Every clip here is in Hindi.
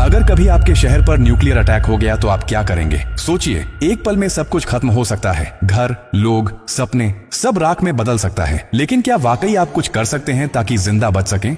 अगर कभी आपके शहर पर न्यूक्लियर अटैक हो गया तो आप क्या करेंगे? सोचिए, एक पल में सब कुछ खत्म हो सकता है। घर, लोग, सपने, सब राख में बदल सकता है। लेकिन क्या वाकई आप कुछ कर सकते हैं ताकि जिंदा बच सकें?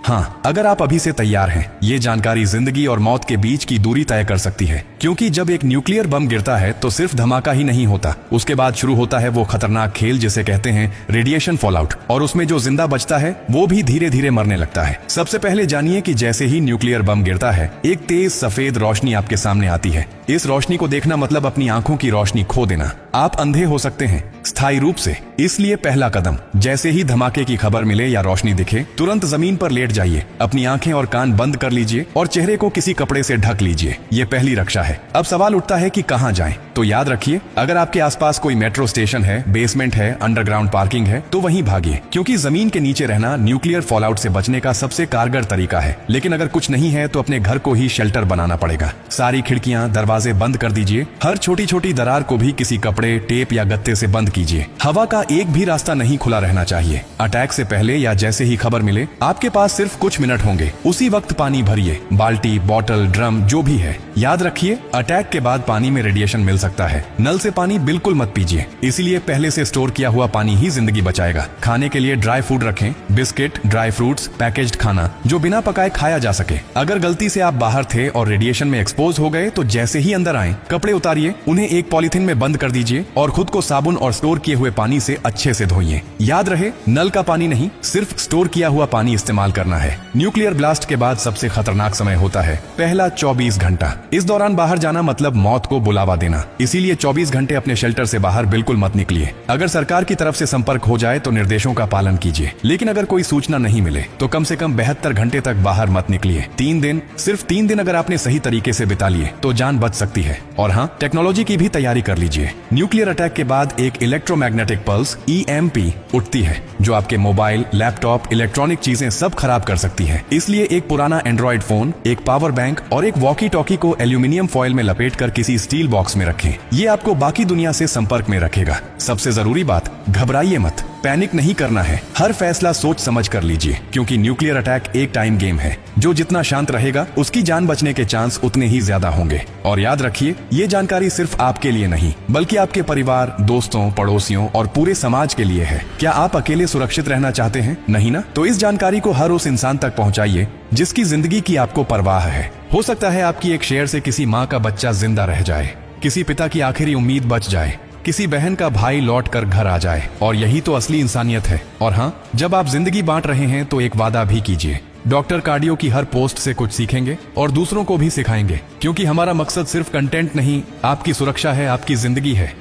हाँ, अगर आप अभी से तैयार हैं, ये जानकारी जिंदगी और मौत के बीच की दूरी तय कर सकती है। क्योंकि जब एक न्यूक्लियर बम गिरता है तो सिर्फ धमाका ही नहीं होता, उसके बाद शुरू होता है वो खतरनाक खेल जिसे कहते हैं रेडिएशन फॉलआउट। और उसमें जो जिंदा बचता है वो भी धीरे धीरे मरने लगता है। सबसे पहले जानिए कि जैसे ही न्यूक्लियर बम गिरता है, एक तेज सफेद रोशनी आपके सामने आती है। इस रोशनी को देखना मतलब अपनी आंखों की रोशनी खो देना। आप अंधे हो सकते हैं, स्थायी रूप से। इसलिए पहला कदम, जैसे ही धमाके की खबर मिले या रोशनी दिखे, तुरंत जमीन पर लेट जाइए, अपनी आंखें और कान बंद कर लीजिए और चेहरे को किसी कपड़े से ढक लीजिए। ये पहली रक्षा है। अब सवाल उठता है कि कहां जाएं? तो याद रखिए, अगर आपके आसपास कोई मेट्रो स्टेशन है, बेसमेंट है, अंडरग्राउंड पार्किंग है, तो वहीं भागिए, क्योंकि जमीन के नीचे रहना न्यूक्लियर फॉलआउट से बचने का सबसे कारगर तरीका है। लेकिन अगर कुछ नहीं है तो अपने घर को ही शेल्टर बनाना पड़ेगा। सारी खिड़कियां, दरवाजे बंद कर दीजिए। हर छोटी छोटी दरार को भी किसी कपड़े, टेप या गत्ते से बंद कीजिए। हवा का एक भी रास्ता नहीं खुला रहना चाहिए। अटैक से पहले या जैसे ही खबर मिले, आपके पास सिर्फ कुछ मिनट होंगे। उसी वक्त पानी भरिए, बाल्टी, बोतल, ड्रम, जो भी है। याद रखिए, अटैक के बाद पानी में रेडिएशन मिल सकता है। नल से पानी बिल्कुल मत पीजिए, इसीलिए पहले से स्टोर किया हुआ पानी ही जिंदगी बचाएगा। खाने के लिए ड्राई फूड रखें, बिस्किट, ड्राई फ्रूट्स, पैकेज्ड खाना जो बिना पकाए खाया जा सके। अगर गलती से आप बाहर थे और रेडिएशन में एक्सपोज हो गए तो जैसे ही अंदर आए, कपड़े उतारिए, उन्हें एक पॉलिथीन में बंद कर दीजिए और खुद को साबुन और स्टोर किए हुए पानी से अच्छे से धोइए। याद रहे, नल का पानी नहीं, सिर्फ स्टोर किया हुआ पानी इस्तेमाल करना है। न्यूक्लियर ब्लास्ट के बाद सबसे खतरनाक समय होता है पहला 24 घंटा। इस दौरान बाहर जाना मतलब मौत को बुलावा देना। इसीलिए 24 घंटे अपने शेल्टर से बाहर बिल्कुल मत निकलिए। अगर सरकार की तरफ से संपर्क हो जाए तो निर्देशों का पालन कीजिए, लेकिन अगर कोई सूचना नहीं मिले तो कम से कम 72 घंटे तक बाहर मत निकलिए। 3 दिन, सिर्फ 3 दिन अगर आपने सही तरीके से बिता लिए तो जान बच सकती है। और हाँ, टेक्नोलॉजी की भी तैयारी कर लीजिए। न्यूक्लियर अटैक के बाद एक इलेक्ट्रोमैग्नेटिक पल्स EMP उठती है, जो आपके मोबाइल, लैपटॉप, इलेक्ट्रॉनिक चीजें सब खराब कर सकती है। इसलिए एक पुराना एंड्रॉइड फोन, एक पावर बैंक और एक वॉकी टॉकी को एल्यूमिनियम फॉइल में लपेटकर किसी स्टील बॉक्स में रखें। ये आपको बाकी दुनिया से संपर्क में रखेगा। सबसे जरूरी बात, घबराइए मत, पैनिक नहीं करना है। हर फैसला सोच समझ कर लीजिए, क्योंकि न्यूक्लियर अटैक एक टाइम गेम है। जो जितना शांत रहेगा, उसकी जान बचने के चांस उतने ही ज्यादा होंगे। और याद रखिए, ये जानकारी सिर्फ आपके लिए नहीं, बल्कि आपके परिवार, दोस्तों, पड़ोसियों और पूरे समाज के लिए है। क्या आप अकेले सुरक्षित रहना चाहते हैं? नहीं ना? तो इस जानकारी को हर उस इंसान तक पहुंचाइए जिसकी जिंदगी की आपको परवाह है। हो सकता है आपकी एक शेयर से किसी माँ का बच्चा जिंदा रह जाए, किसी पिता की आखिरी उम्मीद बच जाए, किसी बहन का भाई लौट कर घर आ जाए। और यही तो असली इंसानियत है। और हाँ, जब आप जिंदगी बांट रहे हैं तो एक वादा भी कीजिए। डॉक्टर कार्डियो की हर पोस्ट से कुछ सीखेंगे और दूसरों को भी सिखाएंगे, क्योंकि हमारा मकसद सिर्फ कंटेंट नहीं, आपकी सुरक्षा है, आपकी जिंदगी है।